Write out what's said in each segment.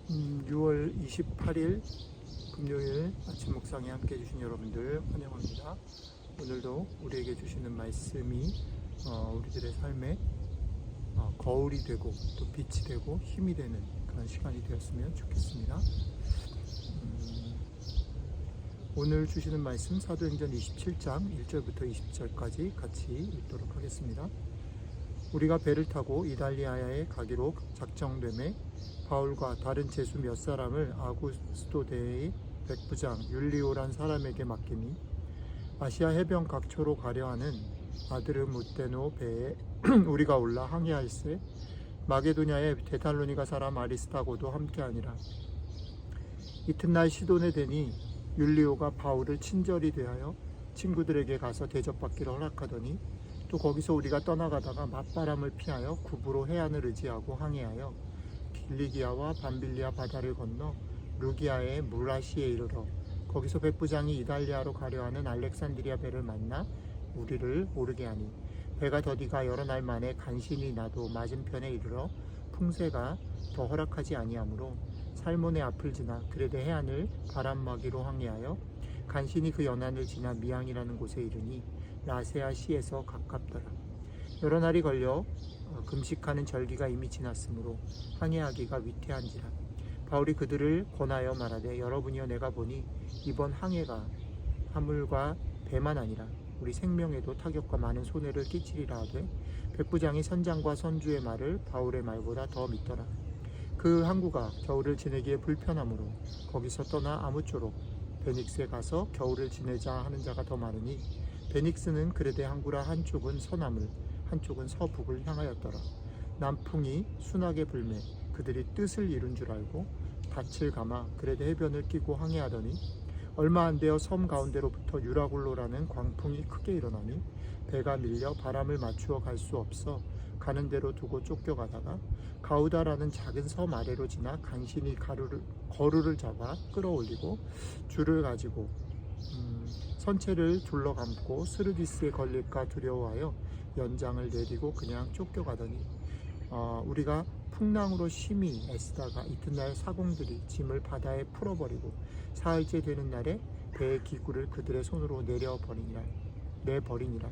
6월 28일 금요일 아침 묵상에 함께 해주신 여러분들 환영합니다. 오늘도 우리에게 주시는 말씀이 우리들의 삶에 거울이 되고 또 빛이 되고 힘이 되는 그런 시간이 되었으면 좋겠습니다. 오늘 주시는 말씀 사도행전 27장 1절부터 20절까지 같이 읽도록 하겠습니다. 우리가 배를 타고 이달리아에 가기로 작정되매 바울과 다른 제수 몇 사람을 아구스토대의 백부장 율리오란 사람에게 맡기니 아시아 해변 각초로 가려 하는 아드르무테노 배에 우리가 올라 항해할세 마게도냐의 데살로니가 사람 아리스타고도 함께하니라. 이튿날 시돈에 되니 율리오가 바울을 친절히 대하여 친구들에게 가서 대접받기를 허락하더니 또 거기서 우리가 떠나가다가 맞바람을 피하여 구부로 해안을 의지하고 항해하여 길리기아와 밤빌리아 바다를 건너 루기아의 무라시에 이르러 거기서 백부장이 이달리아로 가려 하는 알렉산드리아 배를 만나 우리를 오르게 하니 배가 더디가 여러 날 만에 간신히 나도 맞은편에 이르러 풍세가 더 허락하지 아니하므로 살몬의 앞을 지나 그레데 해안을 바람막이로 항해하여 간신히 그 연안을 지나 미앙이라는 곳에 이르니 라세아 시에서 가깝더라. 여러 날이 걸려 금식하는 절기가 이미 지났으므로 항해하기가 위태한지라. 바울이 그들을 권하여 말하되 여러분이여 내가 보니 이번 항해가 화물과 배만 아니라 우리 생명에도 타격과 많은 손해를 끼치리라 하되 백부장이 선장과 선주의 말을 바울의 말보다 더 믿더라. 그 항구가 겨울을 지내기에 불편하므로 거기서 떠나 아무쪼록 베닉스에 가서 겨울을 지내자 하는 자가 더 많으니 베닉스는 그레데 항구라 한쪽은 서남을 한쪽은 서북을 향하였더라. 남풍이 순하게 불매 그들이 뜻을 이룬 줄 알고 닻을 감아 그레데 해변을 끼고 항해하더니 얼마 안 되어 섬 가운데로부터 유라굴로라는 광풍이 크게 일어나니 배가 밀려 바람을 맞추어 갈 수 없어 가는 대로 두고 쫓겨가다가 가우다라는 작은 섬 아래로 지나 간신히 거루를 잡아 끌어올리고 줄을 가지고 선체를 둘러감고 스르디스에 걸릴까 두려워하여 연장을 내리고 그냥 쫓겨가더니 우리가 풍랑으로 심히 애쓰다가 이튿날 사공들이 짐을 바다에 풀어버리고 사흘째 되는 날에 배의 기구를 그들의 손으로 내버리니라.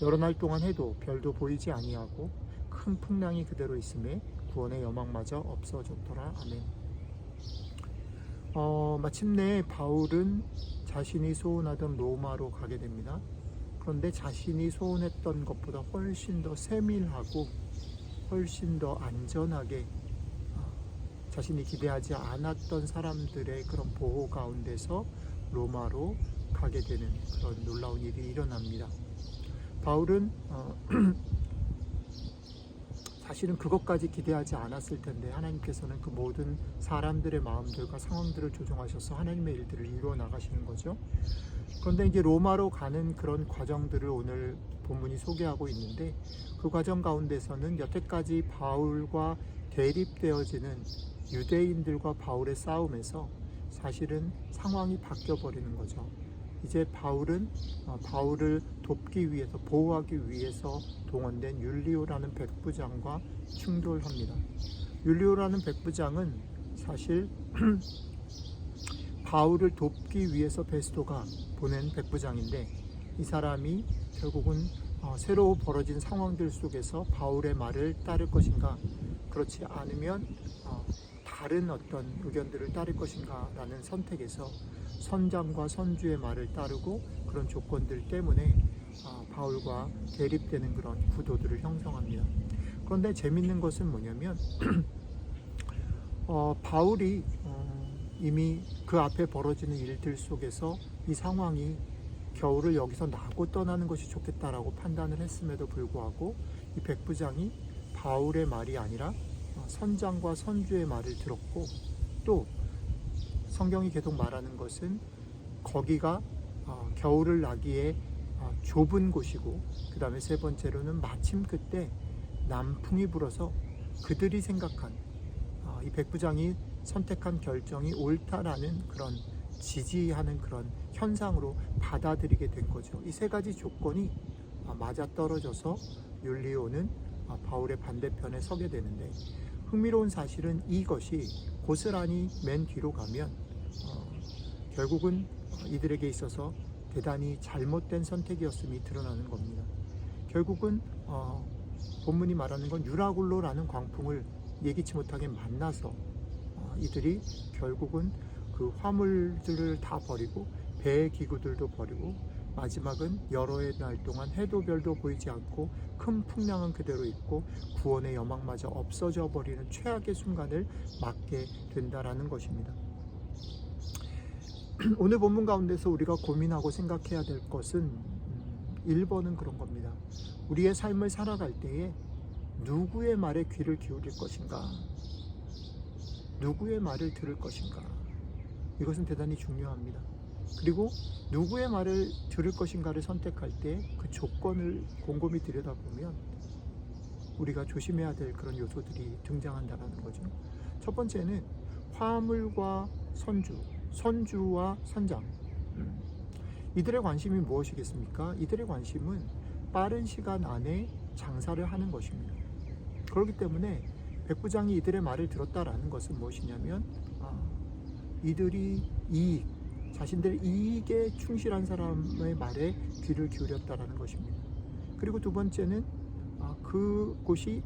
여러 날 동안 해도 별도 보이지 아니하고 큰 풍랑이 그대로 있음에 구원의 여망마저 없어졌더라. 아멘. 마침내 바울은 자신이 소원하던 로마로 가게 됩니다. 그런데 자신이 소원했던 것보다 훨씬 더 세밀하고 훨씬 더 안전하게 자신이 기대하지 않았던 사람들의 그런 보호 가운데서 로마로 가게 되는 그런 놀라운 일이 일어납니다. 바울은 사실은 그것까지 기대하지 않았을 텐데 하나님께서는 그 모든 사람들의 마음들과 상황들을 조정하셔서 하나님의 일들을 이루어 나가시는 거죠. 그런데 이제 로마로 가는 그런 과정들을 오늘 본문이 소개하고 있는데 그 과정 가운데서는 여태까지 바울과 대립되어지는 유대인들과 바울의 싸움에서 사실은 상황이 바뀌어버리는 거죠. 이제 바울은 바울을 돕기 위해서 보호하기 위해서 동원된 율리오라는 백부장과 충돌합니다. 율리오라는 백부장은 사실 바울을 돕기 위해서 베스도가 보낸 백부장인데 이 사람이 결국은 새로 벌어진 상황들 속에서 바울의 말을 따를 것인가 그렇지 않으면 다른 어떤 의견들을 따를 것인가 라는 선택에서 선장과 선주의 말을 따르고 그런 조건들 때문에 바울과 대립되는 그런 구도들을 형성합니다. 그런데 재밌는 것은 뭐냐면 바울이 이미 그 앞에 벌어지는 일들 속에서 이 상황이 겨울을 여기서 나고 떠나는 것이 좋겠다라고 판단을 했음에도 불구하고 이 백부장이 바울의 말이 아니라 선장과 선주의 말을 들었고 또 성경이 계속 말하는 것은 거기가 겨울을 나기에 좁은 곳이고 그 다음에 세 번째로는 마침 그때 남풍이 불어서 그들이 생각한 이 백부장이 선택한 결정이 옳다라는 그런 지지하는 그런 현상으로 받아들이게 된 거죠. 이 세 가지 조건이 맞아떨어져서 율리오는 바울의 반대편에 서게 되는데 흥미로운 사실은 이것이 고스란히 맨 뒤로 가면 결국은 이들에게 있어서 대단히 잘못된 선택이었음이 드러나는 겁니다. 결국은 본문이 말하는 건 유라굴로라는 광풍을 예기치 못하게 만나서 이들이 결국은 그 화물들을 다 버리고 배의 기구들도 버리고 마지막은 여러 날 동안 해도 별도 보이지 않고 큰 풍랑은 그대로 있고 구원의 여망마저 없어져 버리는 최악의 순간을 맞게 된다라는 것입니다. 오늘 본문 가운데서 우리가 고민하고 생각해야 될 것은 1번은 그런 겁니다. 우리의 삶을 살아갈 때에 누구의 말에 귀를 기울일 것인가? 누구의 말을 들을 것인가? 이것은 대단히 중요합니다. 그리고 누구의 말을 들을 것인가를 선택할 때 그 조건을 곰곰이 들여다보면 우리가 조심해야 될 그런 요소들이 등장한다는 거죠. 첫 번째는 화물과 선주와 선장. 이들의 관심이 무엇이겠습니까? 이들의 관심은 빠른 시간 안에 장사를 하는 것입니다. 그렇기 때문에 백부장이 이들의 말을 들었다라는 것은 무엇이냐면 이들이 자신들의 이익에 충실한 사람의 말에 귀를 기울였다라는 것입니다. 그리고 두 번째는 그곳이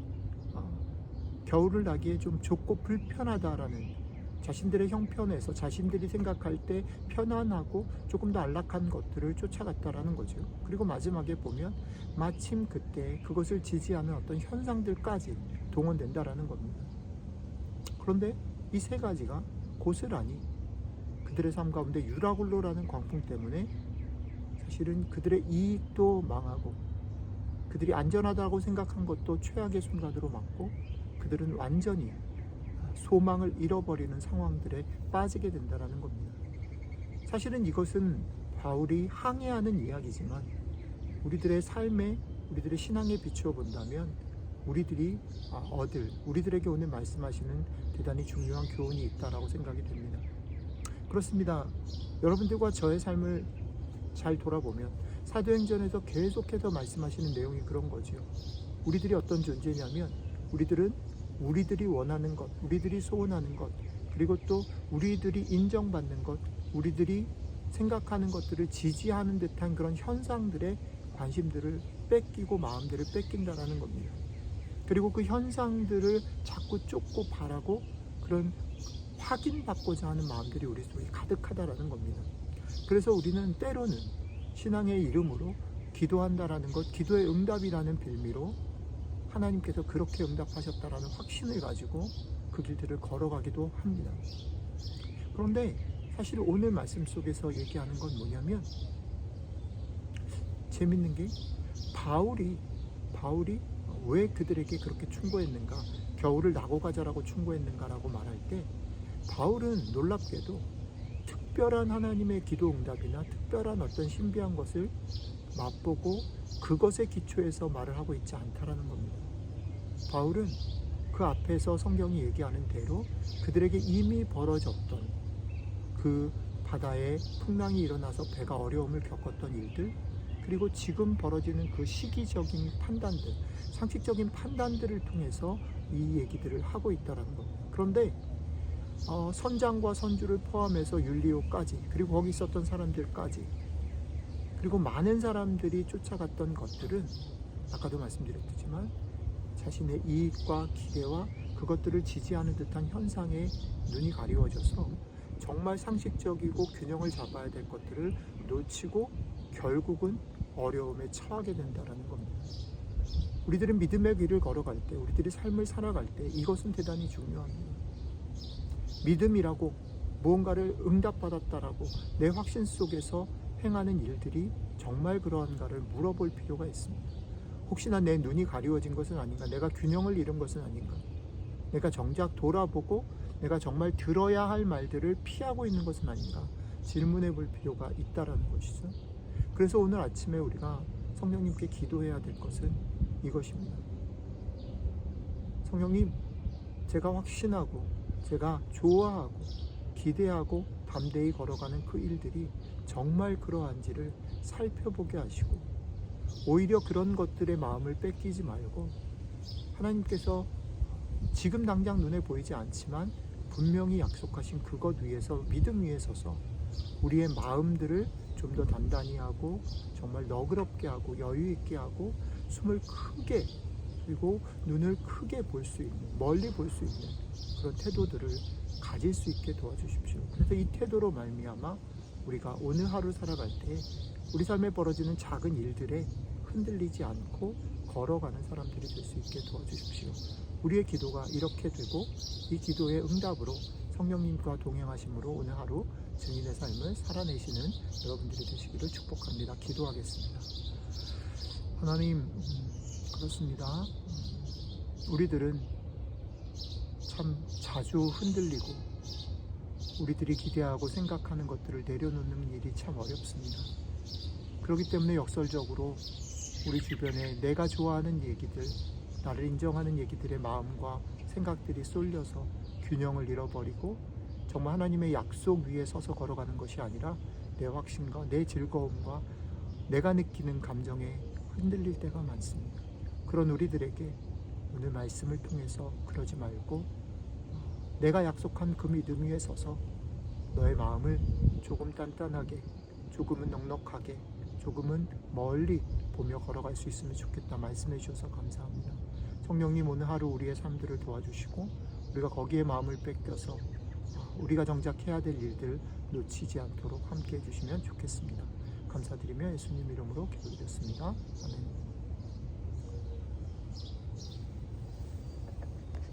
겨울을 나기에 좀 좁고 불편하다라는 자신들의 형편에서 자신들이 생각할 때 편안하고 조금 더 안락한 것들을 쫓아갔다라는 거죠. 그리고 마지막에 보면 마침 그때 그것을 지지하는 어떤 현상들까지 동원된다라는 겁니다. 그런데 이 세 가지가 고스란히 그들의 삶 가운데 유라굴로라는 광풍 때문에 사실은 그들의 이익도 망하고 그들이 안전하다고 생각한 것도 최악의 순간으로 맞고 그들은 완전히 소망을 잃어버리는 상황들에 빠지게 된다는 겁니다. 사실은 이것은 바울이 항해하는 이야기지만 우리들의 삶에 우리들의 신앙에 비추어 본다면 우리들에게 오늘 말씀하시는 대단히 중요한 교훈이 있다라고 생각이 됩니다. 그렇습니다. 여러분들과 저의 삶을 잘 돌아보면 사도행전에서 계속해서 말씀하시는 내용이 그런 거죠. 우리들이 어떤 존재냐면 우리들이 원하는 것, 우리들이 소원하는 것, 그리고 또 우리들이 인정받는 것, 우리들이 생각하는 것들을 지지하는 듯한 그런 현상들의 관심들을 뺏기고 마음들을 뺏긴다라는 겁니다. 그리고 그 현상들을 자꾸 쫓고 바라고 그런 확인받고자 하는 마음들이 우리 속에 가득하다라는 겁니다. 그래서 우리는 때로는 신앙의 이름으로 기도한다라는 것, 기도의 응답이라는 빌미로 하나님께서 그렇게 응답하셨다라는 확신을 가지고 그 길들을 걸어가기도 합니다. 그런데 사실 오늘 말씀 속에서 얘기하는 건 뭐냐면 재밌는 게 바울이 왜 그들에게 그렇게 충고했는가, 겨울을 나고 가자라고 충고했는가라고 말할 때 바울은 놀랍게도 특별한 하나님의 기도 응답이나 특별한 어떤 신비한 것을 맛보고 그것에 기초해서 말을 하고 있지 않다라는 겁니다. 바울은 그 앞에서 성경이 얘기하는 대로 그들에게 이미 벌어졌던 그 바다에 풍랑이 일어나서 배가 어려움을 겪었던 일들, 그리고 지금 벌어지는 그 시기적인 판단들, 상식적인 판단들을 통해서 이 얘기들을 하고 있다는 겁니다. 그런데 선장과 선주를 포함해서 율리오까지, 그리고 거기 있었던 사람들까지, 그리고 많은 사람들이 쫓아갔던 것들은 아까도 말씀드렸지만 자신의 이익과 기대와 그것들을 지지하는 듯한 현상에 눈이 가리워져서 정말 상식적이고 균형을 잡아야 될 것들을 놓치고 결국은 어려움에 처하게 된다는 겁니다. 우리들은 믿음의 길을 걸어갈 때, 우리들이 삶을 살아갈 때 이것은 대단히 중요합니다. 믿음이라고 무언가를 응답받았다라고 내 확신 속에서 행하는 일들이 정말 그러한가를 물어볼 필요가 있습니다. 혹시나 내 눈이 가리워진 것은 아닌가, 내가 균형을 잃은 것은 아닌가, 내가 정작 돌아보고 내가 정말 들어야 할 말들을 피하고 있는 것은 아닌가 질문해 볼 필요가 있다라는 것이죠. 그래서 오늘 아침에 우리가 성령님께 기도해야 될 것은 이것입니다. 성령님, 제가 확신하고 제가 좋아하고 기대하고 담대히 걸어가는 그 일들이 정말 그러한지를 살펴보게 하시고, 오히려 그런 것들의 마음을 뺏기지 말고 하나님께서 지금 당장 눈에 보이지 않지만 분명히 약속하신 그것 위에서 믿음 위에 서서 우리의 마음들을 좀 더 단단히 하고 정말 너그럽게 하고 여유 있게 하고 숨을 크게 그리고 눈을 크게 볼 수 있는 멀리 볼 수 있는 그런 태도들을 가질 수 있게 도와주십시오. 그래서 이 태도로 말미암아 우리가 오늘 하루 살아갈 때 우리 삶에 벌어지는 작은 일들에 흔들리지 않고 걸어가는 사람들이 될 수 있게 도와주십시오. 우리의 기도가 이렇게 되고 이 기도의 응답으로 성령님과 동행하심으로 오늘 하루 증인의 삶을 살아내시는 여러분들이 되시기를 축복합니다. 기도하겠습니다. 하나님, 그렇습니다. 우리들은 참 자주 흔들리고 우리들이 기대하고 생각하는 것들을 내려놓는 일이 참 어렵습니다. 그렇기 때문에 역설적으로 우리 주변에 내가 좋아하는 얘기들, 나를 인정하는 얘기들의 마음과 생각들이 쏠려서 균형을 잃어버리고 정말 하나님의 약속 위에 서서 걸어가는 것이 아니라 내 확신과 내 즐거움과 내가 느끼는 감정에 흔들릴 때가 많습니다. 그런 우리들에게 오늘 말씀을 통해서 그러지 말고 내가 약속한 그 믿음 위에 서서 너의 마음을 조금 단단하게, 조금은 넉넉하게, 조금은 멀리 보며 걸어갈 수 있으면 좋겠다 말씀해 주셔서 감사합니다. 성령님, 오늘 하루 우리의 삶들을 도와주시고 우리가 거기에 마음을 뺏겨서 우리가 정작 해야 될 일들 놓치지 않도록 함께 해주시면 좋겠습니다. 감사드리며 예수님 이름으로 기도드렸습니다. 아멘.